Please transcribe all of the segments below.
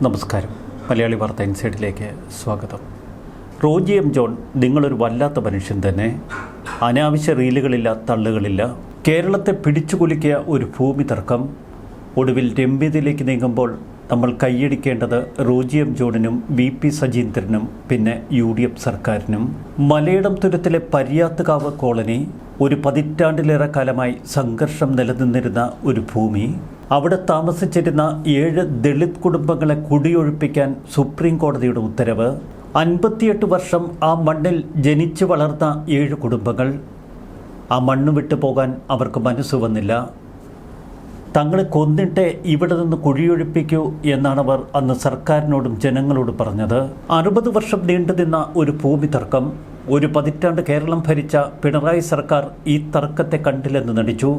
നമസ്കാരം. മലയാളി വാർത്ത ഇൻസൈഡിലേക്ക് സ്വാഗതം. റോജി എം ജോൺ, നിങ്ങളൊരു വല്ലാത്ത മനുഷ്യൻ തന്നെ. അനാവശ്യ റീലുകളില്ല, തള്ളുകളില്ല. കേരളത്തെ പിടിച്ചുകുലുക്കിയ ഒരു ഭൂമി തർക്കം ഒടുവിൽ രമ്യതയിലേക്ക് നീങ്ങുമ്പോൾ നമ്മൾ കൈയടിക്കേണ്ടത് റോജി എം ജോണിനും VP സജീന്ദ്രനും പിന്നെ UDF സർക്കാരിനും. മലയിടം തുരുത്തിലെ പര്യാത്തുകാവ് കോളനി ഒരു പതിറ്റാണ്ടിലേറെ കാലമായി സംഘർഷം നിലനിന്നിരുന്ന ഒരു ഭൂമി. അവിടെ താമസിച്ചിരുന്ന 7 ദളിത് കുടുംബങ്ങളെ കുടിയൊഴിപ്പിക്കാൻ സുപ്രീം കോടതിയുടെ ഉത്തരവ്. 58 വർഷം ആ മണ്ണിൽ ജനിച്ചു വളർന്ന 7 കുടുംബങ്ങൾ. ആ മണ്ണ് വിട്ടു പോകാൻ അവർക്ക് മനസ്സ് വന്നില്ല. തങ്ങളെ കൊന്നിട്ട് ഇവിടെ നിന്ന് കുഴിയൊഴിപ്പിക്കൂ എന്നാണ് അവർ അന്ന് സർക്കാരിനോടും ജനങ്ങളോട് പറഞ്ഞത്. 60 വർഷം നീണ്ടുനിന്ന ഒരു ഭൂമി തർക്കം. ഒരു പതിറ്റാണ്ട് കേരളം ഭരിച്ച പിണറായി സർക്കാർ ഈ തർക്കത്തെ കണ്ടില്ലെന്ന് നടിച്ചു.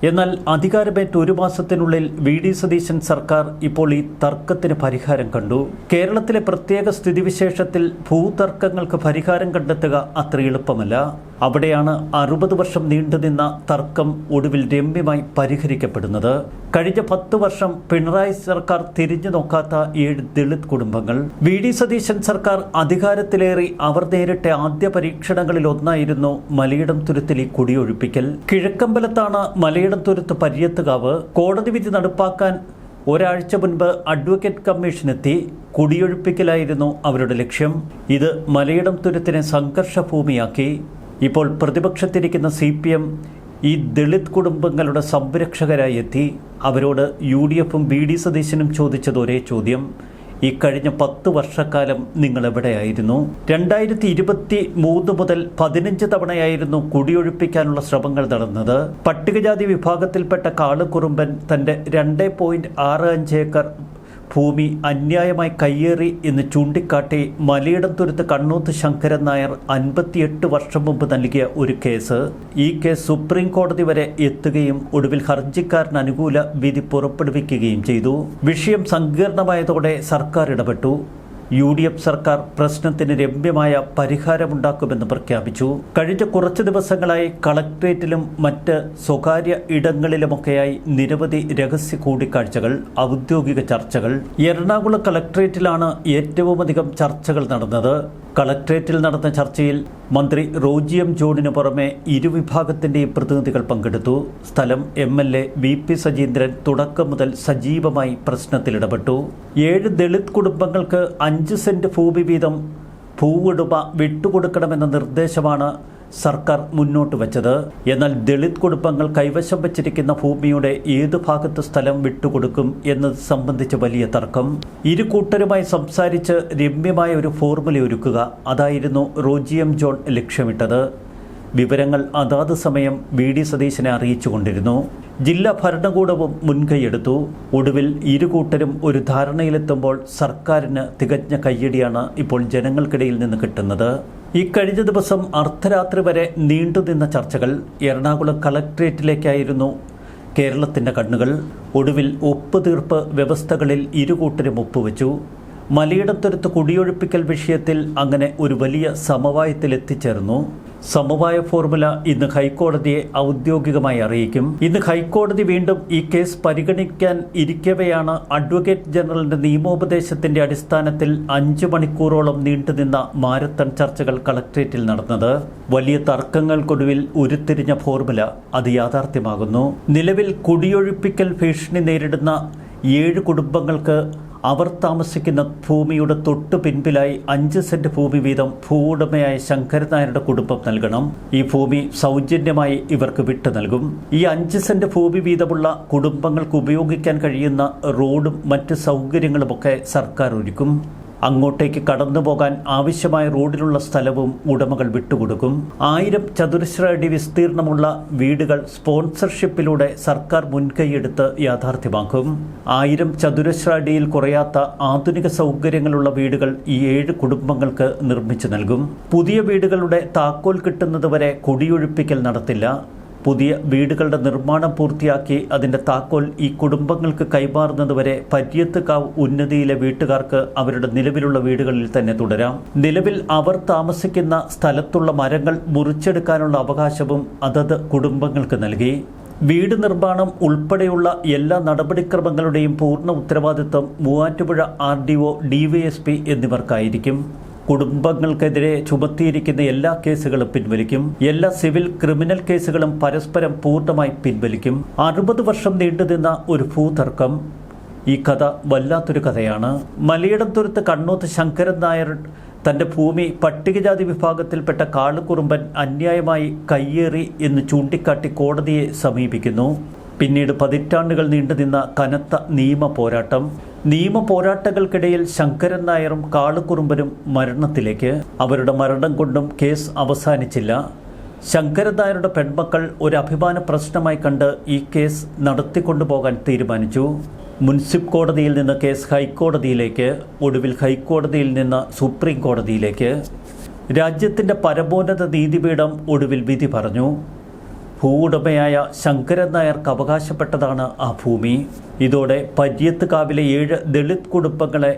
എന്നാൽ അധികാരമേറ്റ 1 മാസത്തിനുള്ളിൽ VD സതീശൻ സർക്കാർ ഇപ്പോൾ ഈ തർക്കത്തിന് പരിഹാരം കണ്ടു. കേരളത്തിലെ പ്രത്യേക സ്ഥിതിവിശേഷത്തിൽ ഭൂതർക്കങ്ങൾക്ക് പരിഹാരം കണ്ടെത്തുക അത്ര എളുപ്പമല്ല. അവിടെയാണ് 60 വർഷം നീണ്ടുനിന്ന തർക്കം ഒടുവിൽ രമ്യമായി പരിഹരിക്കപ്പെടുന്നത്. കഴിഞ്ഞ 10 വർഷം പിണറായി സർക്കാർ തിരിഞ്ഞു നോക്കാത്ത 7 ദളിത് കുടുംബങ്ങൾ. VD സതീശൻ സർക്കാർ അധികാരത്തിലേറി അവർ നേരിട്ട ആദ്യ പരീക്ഷണങ്ങളിൽ ഒന്നായിരുന്നു മലയിടം തുരുത്തിൽ ഈ കുടിയൊഴിപ്പിക്കൽ. കിഴക്കമ്പലത്താണ് മലയിടം തുരുത്ത് പര്യത്തുകാവ്. കോടതി വിധി നടപ്പാക്കാൻ ഒരാഴ്ച മുൻപ് അഡ്വക്കേറ്റ് കമ്മീഷനെത്തി. കുടിയൊഴിപ്പിക്കലായിരുന്നു അവരുടെ ലക്ഷ്യം. ഇത് മലയിടം തുരുത്തിനെ സംഘർഷ ഭൂമിയാക്കി. ഇപ്പോൾ പ്രതിപക്ഷത്തിരിക്കുന്ന CPM ഈ ദളിത് കുടുംബങ്ങളുടെ സംരക്ഷകരായി എത്തി. അവരോട് UDFും VD സതീശനും ചോദിച്ചത് ഒരേ ചോദ്യം: ഈ കഴിഞ്ഞ 10 വർഷക്കാലം നിങ്ങൾ എവിടെയായിരുന്നു? 2023 മുതൽ 15 തവണയായിരുന്നു കുടിയൊഴിപ്പിക്കാനുള്ള ശ്രമങ്ങൾ നടന്നത്. പട്ടികജാതി വിഭാഗത്തിൽപ്പെട്ട കാളുകുറുമ്പൻ തൻ്റെ 2.65 ഏക്കർ ഭൂമി അന്യായമായി കയ്യേറി എന്ന് ചൂണ്ടിക്കാട്ടി മലയിടം തുരുത്ത് കണ്ണൂത്ത് ശങ്കരൻ നായർ 58 വർഷം മുമ്പ് നൽകിയ ഒരു കേസ്. ഈ കേസ് സുപ്രീം കോടതി വരെ എത്തുകയും ഒടുവിൽ ഹർജിക്കാരന് അനുകൂല വിധി പുറപ്പെടുവിക്കുകയും ചെയ്തു. വിഷയം സങ്കീർണമായതോടെ സർക്കാർ ഇടപെട്ടു. UDF സർക്കാർ പ്രശ്നത്തിന് രമ്യമായ പരിഹാരമുണ്ടാക്കുമെന്ന് പ്രഖ്യാപിച്ചു. കഴിഞ്ഞ കുറച്ച് ദിവസങ്ങളായി കളക്ട്രേറ്റിലും മറ്റ് സ്വകാര്യ ഇടങ്ങളിലുമൊക്കെയായി നിരവധി രഹസ്യ കൂടിക്കാഴ്ചകൾ, ഔദ്യോഗിക ചർച്ചകൾ. എറണാകുളം കളക്ട്രേറ്റിലാണ് ഏറ്റവുമധികം ചർച്ചകൾ നടന്നത്. കളക്ട്രേറ്റിൽ നടന്ന ചർച്ചയിൽ മന്ത്രി റോജി എം ജോണിന് പുറമെ ഇരുവിഭാഗത്തിൻ്റെയും പ്രതിനിധികൾ പങ്കെടുത്തു. സ്ഥലം MLA VP സജീന്ദ്രൻ തുടക്കം മുതൽ സജീവമായി പ്രശ്നത്തിലിടപെട്ടു. 7 ദളിത് കുടുംബങ്ങൾക്ക് 5 സെന്റ് ഭൂമി വീതം ഭൂവുടമ വിട്ടുകൊടുക്കണമെന്ന നിർദ്ദേശമാണ് സർക്കാർ മുന്നോട്ട് വച്ചത്. എന്നാൽ ദളിത് കുടുംബങ്ങൾ കൈവശം വച്ചിരിക്കുന്ന ഭൂമിയുടെ ഏത് ഭാഗത്ത് സ്ഥലം വിട്ടുകൊടുക്കും എന്നത് സംബന്ധിച്ച് വലിയ തർക്കം. ഇരു കൂട്ടരുമായി സംസാരിച്ച് രമ്യമായ ഒരു ഫോർമുല ഒരുക്കുക, അതായിരുന്നു റോജി എം ജോൺ ലക്ഷ്യമിട്ടത്. വിവരങ്ങൾ അതാത് സമയം VD സതീശനെ അറിയിച്ചുകൊണ്ടിരുന്നു. ജില്ലാ ഭരണകൂടവും മുൻകൈയെടുത്തു. ഒടുവിൽ ഇരു കൂട്ടരും ഒരു ധാരണയിലെത്തുമ്പോൾ സർക്കാരിന് തികഞ്ഞ കയ്യടിയാണ് ഇപ്പോൾ ജനങ്ങൾക്കിടയിൽ നിന്ന് കിട്ടുന്നത്. ഈ കഴിഞ്ഞ ദിവസം അർദ്ധരാത്രി വരെ നീണ്ടുനിന്ന ചർച്ചകൾ. എറണാകുളം കളക്ട്രേറ്റിലേക്കായിരുന്നു കേരളത്തിൻ്റെ കണ്ണുകൾ. ഒടുവിൽ ഒപ്പുതീർപ്പ് വ്യവസ്ഥകളിൽ ഇരുകൂട്ടരും ഒപ്പുവെച്ചു. മലയിടം തുരുത്ത് കുടിയൊഴിപ്പിക്കൽ വിഷയത്തിൽ അങ്ങനെ ഒരു വലിയ സമവായത്തിൽ എത്തിച്ചേർന്നു. സമവായ ഫോർമുല ഇന്ന് ഹൈക്കോടതിയെ ഔദ്യോഗികമായി അറിയിക്കും. ഇന്ന് ഹൈക്കോടതി വീണ്ടും ഈ കേസ് പരിഗണിക്കാൻ ഇരിക്കവെയാണ് അഡ്വക്കേറ്റ് ജനറലിന്റെ നിയമോപദേശത്തിന്റെ അടിസ്ഥാനത്തിൽ 5 മണിക്കൂറോളം നീണ്ടുനിന്ന മാരത്തൺ ചർച്ചകൾ കളക്ട്രേറ്റിൽ നടന്നത്. വലിയ തർക്കങ്ങൾക്കൊടുവിൽ ഉരുത്തിരിഞ്ഞ ഫോർമുല അത് യാഥാർത്ഥ്യമാകുന്നു. നിലവിൽ കുടിയൊഴിപ്പിക്കൽ ഭീഷണി നേരിടുന്ന 7 കുടുംബങ്ങൾക്ക് അവർ താമസിക്കുന്ന ഭൂമിയുടെ തൊട്ടു പിൻപിലായി 5 സെന്റ് ഭൂമി വീതം ഭൂവുടമയായ ശങ്കരൻ നായരുടെ കുടുംബം നൽകണം. ഈ ഭൂമി സൗജന്യമായി ഇവർക്ക് വിട്ടു നൽകും. ഈ 5 സെന്റ് ഭൂമി വീതമുള്ള കുടുംബങ്ങൾക്ക് ഉപയോഗിക്കാൻ കഴിയുന്ന റോഡും മറ്റ് സൗകര്യങ്ങളുമൊക്കെ സർക്കാർ ഒരുക്കും. അങ്ങോട്ടേക്ക് കടന്നുപോകാൻ ആവശ്യമായ റോഡിലുള്ള സ്ഥലവും ഉടമകൾ വിട്ടുകൊടുക്കും. 1000 ചതുരശ്ര അടി വിസ്തീർണമുള്ള വീടുകൾ സ്പോൺസർഷിപ്പിലൂടെ സർക്കാർ മുൻകൈയെടുത്ത് യാഥാർത്ഥ്യമാക്കും. 1000 ചതുരശ്ര അടിയിൽ കുറയാത്ത ആധുനിക സൗകര്യങ്ങളുള്ള വീടുകൾ ഈ 7 കുടുംബങ്ങൾക്ക് നിർമ്മിച്ചു നൽകും. പുതിയ വീടുകളുടെ താക്കോൽ കിട്ടുന്നതുവരെ കുടിയൊഴിപ്പിക്കൽ നടത്തില്ല. പുതിയ വീടുകളുടെ നിർമ്മാണം പൂർത്തിയാക്കി അതിൻ്റെ താക്കോൽ ഈ കുടുംബങ്ങൾക്ക് കൈമാറുന്നതുവരെ പര്യത്തുകാവ് ഉന്നതിയിലെ വീട്ടുകാർക്ക് അവരുടെ നിലവിലുള്ള വീടുകളിൽ തന്നെ തുടരാം. നിലവിൽ അവർ താമസിക്കുന്ന സ്ഥലത്തുള്ള മരങ്ങൾ മുറിച്ചെടുക്കാനുള്ള അവകാശവും അതത് കുടുംബങ്ങൾക്ക് നൽകി. വീട് നിർമ്മാണം ഉൾപ്പെടെയുള്ള എല്ലാ നടപടിക്രമങ്ങളുടെയും പൂർണ്ണ ഉത്തരവാദിത്വം മൂവാറ്റുപുഴ RDO, DYSP എന്നിവർക്കായിരിക്കും. കുടുംബങ്ങൾക്കെതിരെ ചുമത്തിയിരിക്കുന്ന എല്ലാ കേസുകളും പിൻവലിക്കും. എല്ലാ സിവിൽ, ക്രിമിനൽ കേസുകളും പരസ്പരം പൂർണ്ണമായി പിൻവലിക്കും. 60 വർഷം നീണ്ടുനിന്ന ഒരു ഭൂതർക്കം. ഈ കഥ വല്ലാത്തൊരു കഥയാണ്. മലയിടംതുരുത്ത് കണ്ണോത്ത് ശങ്കരൻ നായർ തൻ്റെ ഭൂമി പട്ടികജാതി വിഭാഗത്തിൽപ്പെട്ട കാളുകുറുമ്പൻ അന്യായമായി കയ്യേറി എന്ന് ചൂണ്ടിക്കാട്ടി കോടതിയെ സമീപിക്കുന്നു. പിന്നീട് പതിറ്റാണ്ടുകൾ നീണ്ടുനിന്ന കനത്ത നിയമ പോരാട്ടങ്ങൾക്കിടയിൽ ശങ്കരൻ നായരും കാളുകുറുമ്പനും മരണത്തിലേക്ക്. അവരുടെ മരണം കൊണ്ടും കേസ് അവസാനിച്ചില്ല. ശങ്കരൻ നായരുടെ പെൺമക്കൾ ഒരു അഭിമാന പ്രശ്നമായി കണ്ട് ഈ കേസ് നടത്തിക്കൊണ്ടുപോകാൻ തീരുമാനിച്ചു. മുനിസിപ്പൽ കോടതിയിൽ നിന്ന് കേസ് ഹൈക്കോടതിയിലേക്ക്, ഒടുവിൽ ഹൈക്കോടതിയിൽ നിന്ന് സുപ്രീം കോടതിയിലേക്ക്. രാജ്യത്തിൻ്റെ പരമോന്നത നീതിപീഠം ഒടുവിൽ വിധി പറഞ്ഞു. ഭൂവുടമയായ ശങ്കരൻ നായർക്ക് അവകാശപ്പെട്ടതാണ് ആ ഭൂമി. ഇതോടെ പര്യത്തുകാവിലെ 7 ദളിത് കുടുംബങ്ങളെ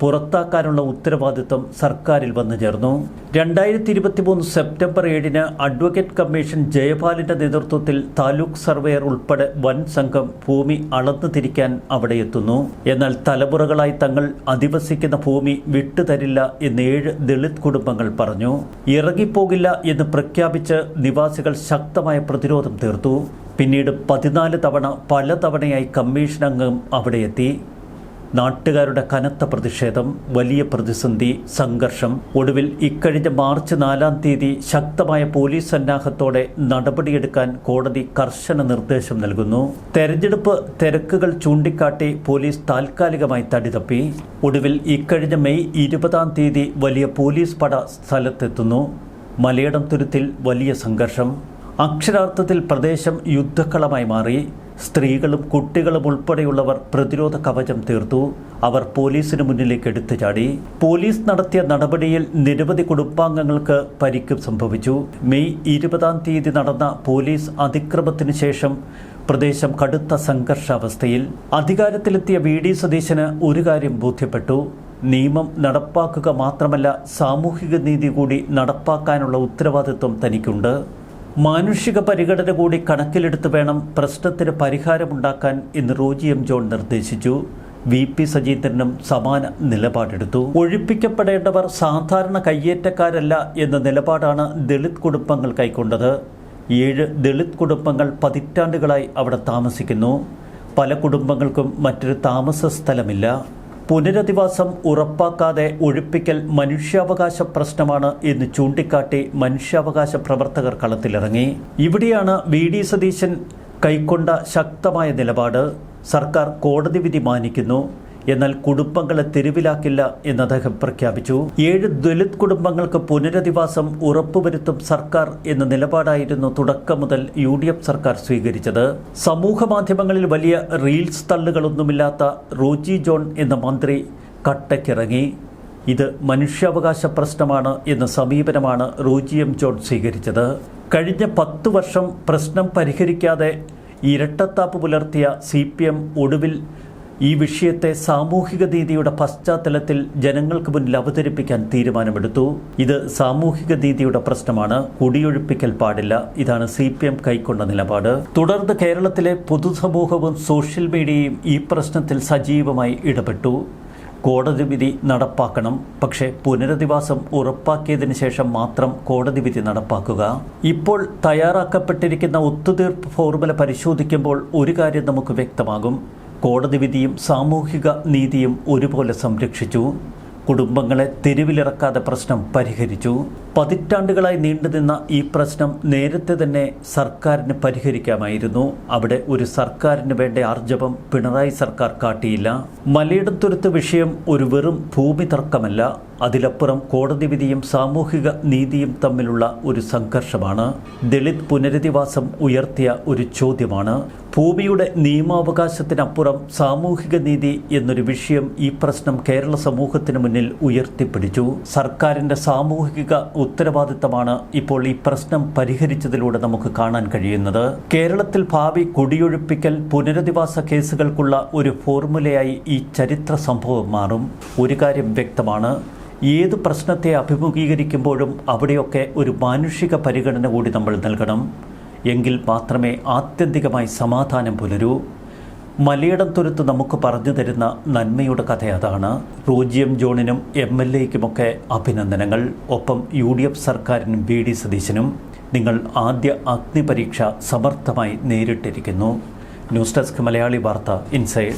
പുറത്താക്കാനുള്ള ഉത്തരവാദിത്വം സർക്കാരിൽ വന്നു ചേർന്നു. 2023 സെപ്റ്റംബർ 7 അഡ്വക്കേറ്റ് കമ്മീഷൻ ജയപാലിന്റെ നേതൃത്വത്തിൽ താലൂക്ക് സർവേയർ ഉൾപ്പെടെ വൻ സംഘം ഭൂമി അളന്നു തിരിക്കാൻ അവിടെ എത്തുന്നു. എന്നാൽ തലമുറകളായി തങ്ങൾ അധിവസിക്കുന്ന ഭൂമി വിട്ടുതരില്ല എന്ന് 7 ദളിത് കുടുംബങ്ങൾ പറഞ്ഞു. ഇറങ്ങിപ്പോകില്ല എന്ന് പ്രഖ്യാപിച്ച് നിവാസികൾ ശക്തമായ പ്രതിരോധം തീർത്തു. പിന്നീട് 14 തവണ പലതവണയായി കമ്മീഷൻ അംഗം അവിടെ എത്തി. നാട്ടുകാരുടെ കനത്ത പ്രതിഷേധം, വലിയ പ്രതിസന്ധി, സംഘർഷം. ഒടുവിൽ ഇക്കഴിഞ്ഞ മാർച്ച് 4 ശക്തമായ പോലീസ് സന്നാഹത്തോടെ നടപടിയെടുക്കാൻ കോടതി കർശന നിർദ്ദേശം നൽകുന്നു. തെരഞ്ഞെടുപ്പ് തിരക്കുകൾ ചൂണ്ടിക്കാട്ടി പോലീസ് താൽക്കാലികമായി തടിതപ്പി. ഒടുവിൽ ഇക്കഴിഞ്ഞ മെയ് 20 വലിയ പോലീസ് പട സ്ഥലത്തെത്തുന്നു. മലയിടംതുരുത്തിൽ വലിയ സംഘർഷം. അക്ഷരാർത്ഥത്തിൽ പ്രദേശം യുദ്ധക്കളമായി മാറി. സ്ത്രീകളും കുട്ടികളും ഉൾപ്പെടെയുള്ളവർ പ്രതിരോധ കവചം തീർത്തു. അവർ പോലീസിന് മുന്നിലേക്ക് എടുത്തു ചാടി. പോലീസ് നടത്തിയ നടപടിയിൽ നിരവധി കുടുംബാംഗങ്ങൾക്ക് പരിക്ക് സംഭവിച്ചു. മെയ് 20 നടന്ന പോലീസ് അതിക്രമത്തിന് ശേഷം പ്രദേശം കടുത്ത സംഘർഷാവസ്ഥയിൽ. അധികാരത്തിലെത്തിയ VD സതീശന് ഒരു കാര്യം ബോധ്യപ്പെട്ടു. നിയമം നടപ്പാക്കുക മാത്രമല്ല, സാമൂഹിക നീതി കൂടി നടപ്പാക്കാനുള്ള ഉത്തരവാദിത്വം തനിക്കുണ്ട്. മാനുഷിക പരിഗണന കൂടി കണക്കിലെടുത്ത് വേണം പ്രശ്നത്തിന് പരിഹാരമുണ്ടാക്കാൻ എന്ന് റോജി M. ജോൺ നിർദ്ദേശിച്ചു. VP സജീന്ദ്രനും സമാന നിലപാടെടുത്തു. ഒഴിപ്പിക്കപ്പെടേണ്ടവർ സാധാരണ കയ്യേറ്റക്കാരല്ല എന്ന നിലപാടാണ് ദളിത് കുടുംബങ്ങൾ കൈക്കൊണ്ടത്. 7 ദളിത് കുടുംബങ്ങൾ പതിറ്റാണ്ടുകളായി അവിടെ താമസിക്കുന്നു. പല കുടുംബങ്ങൾക്കും മറ്റൊരു താമസ സ്ഥലമില്ല. പുനരധിവാസം ഉറപ്പാക്കാതെ ഒഴിപ്പിക്കൽ മനുഷ്യാവകാശ പ്രശ്നമാണ് എന്ന് ചൂണ്ടിക്കാട്ടി മനുഷ്യാവകാശ പ്രവർത്തകർ കളത്തിലിറങ്ങി. ഇവിടെയാണ് VD സതീശൻ കൈക്കൊണ്ട ശക്തമായ നിലപാട്. സർക്കാർ കോടതി വിധി മാനിക്കുന്നു, എന്നാൽ കുടുംബങ്ങളെ തെരുവിലാക്കില്ല എന്ന് അദ്ദേഹം പ്രഖ്യാപിച്ചു. 7 ദളിത് കുടുംബങ്ങൾക്ക് പുനരധിവാസം ഉറപ്പുവരുത്തും സർക്കാർ എന്ന നിലപാടായിരുന്നു തുടക്കം മുതൽ UDF സർക്കാർ സ്വീകരിച്ചത്. സമൂഹ മാധ്യമങ്ങളിൽ വലിയ റീൽസ് തള്ളുകളൊന്നുമില്ലാത്ത റോജി ജോൺ എന്ന മന്ത്രി കട്ടയ്ക്കിറങ്ങി. ഇത് മനുഷ്യാവകാശ പ്രശ്നമാണ് എന്ന സമീപനമാണ് റോജി M. ജോൺ സ്വീകരിച്ചത്. കഴിഞ്ഞ 10 വർഷം പ്രശ്നം പരിഹരിക്കാതെ ഇരട്ടത്താപ്പ് പുലർത്തിയ CPM ഒടുവിൽ ഈ വിഷയത്തെ സാമൂഹിക നീതിയുടെ പശ്ചാത്തലത്തിൽ ജനങ്ങൾക്ക് മുന്നിൽ അവതരിപ്പിക്കാൻ തീരുമാനമെടുത്തു. ഇത് സാമൂഹിക നീതിയുടെ പ്രശ്നമാണ്, കുടിയൊഴിപ്പിക്കൽ പാടില്ല. ഇതാണ് CPM കൈക്കൊണ്ട നിലപാട്. തുടർന്ന് കേരളത്തിലെ പൊതുസമൂഹവും സോഷ്യൽ മീഡിയയും ഈ പ്രശ്നത്തിൽ സജീവമായി ഇടപെട്ടു. കോടതി വിധി നടപ്പാക്കണം, പക്ഷേ പുനരധിവാസം ഉറപ്പാക്കിയതിനു ശേഷം മാത്രം കോടതി വിധി നടപ്പാക്കുക. ഇപ്പോൾ തയ്യാറാക്കപ്പെട്ടിരിക്കുന്ന ഒത്തുതീർപ്പ് ഫോർമുല പരിശോധിക്കുമ്പോൾ ഒരു കാര്യം നമുക്ക് വ്യക്തമാകും. കോടതി വിധിയും സാമൂഹിക നീതിയും ഒരുപോലെ സംരക്ഷിച്ചു. കുടുംബങ്ങളെ തെരുവിലിറക്കാതെ പ്രശ്നം പരിഹരിച്ചു. പതിറ്റാണ്ടുകളായി നീണ്ടുനിന്ന ഈ പ്രശ്നം നേരത്തെ തന്നെ സർക്കാരിന് പരിഹരിക്കാമായിരുന്നു. അവിടെ ഒരു സർക്കാരിന് വേണ്ട ആർജവം പിണറായി സർക്കാർ കാട്ടിയില്ല. മലയിടംതുരുത്ത് വിഷയം ഒരു വെറും ഭൂമി തർക്കമല്ല, അതിലപ്പുറം കോടതി വിധിയും സാമൂഹിക നീതിയും തമ്മിലുള്ള ഒരു സംഘർഷമാണ്. ദളിത് പുനരധിവാസം ഉയർത്തിയ ഒരു ചോദ്യമാണ്. ഭൂമിയുടെ നിയമാവകാശത്തിനപ്പുറം സാമൂഹിക നീതി എന്നൊരു വിഷയം ഈ പ്രശ്നം കേരള സമൂഹത്തിന് മുന്നിൽ ഉയർത്തിപ്പിടിച്ചു. സർക്കാരിൻ്റെ സാമൂഹിക ഉത്തരവാദിത്തമാണ് ഇപ്പോൾ ഈ പ്രശ്നം പരിഹരിച്ചതിലൂടെ നമുക്ക് കാണാൻ കഴിയുന്നത്. കേരളത്തിൽ ഭാവി കുടിയൊഴിപ്പിക്കൽ പുനരധിവാസ കേസുകൾക്കുള്ള ഒരു ഫോർമുലയായി ഈ ചരിത്ര സംഭവം മാറും. ഒരു കാര്യം വ്യക്തമാണ്, ഏത് പ്രശ്നത്തെ അഭിമുഖീകരിക്കുമ്പോഴും അവിടെയൊക്കെ ഒരു മാനുഷിക പരിഗണന കൂടി നമ്മൾ നൽകണം. എങ്കിൽ മാത്രമേ ആത്യന്തികമായി സമാധാനം പുലരൂ. മലയിടം തുരുത്ത് നമുക്ക് പറഞ്ഞു തരുന്ന നന്മയുടെ കഥ അതാണ്. റോജി എം ജോണിനും MLAയ്ക്കുമൊക്കെ അഭിനന്ദനങ്ങൾ. ഒപ്പം UDF സർക്കാരിനും VD സതീശനും. നിങ്ങൾ ആദ്യ അഗ്നിപരീക്ഷ സമർത്ഥമായി നേരിട്ടിരിക്കുന്നു. ന്യൂസ് ഡെസ്ക് മലയാളി വാർത്ത ഇൻസൈഡ്.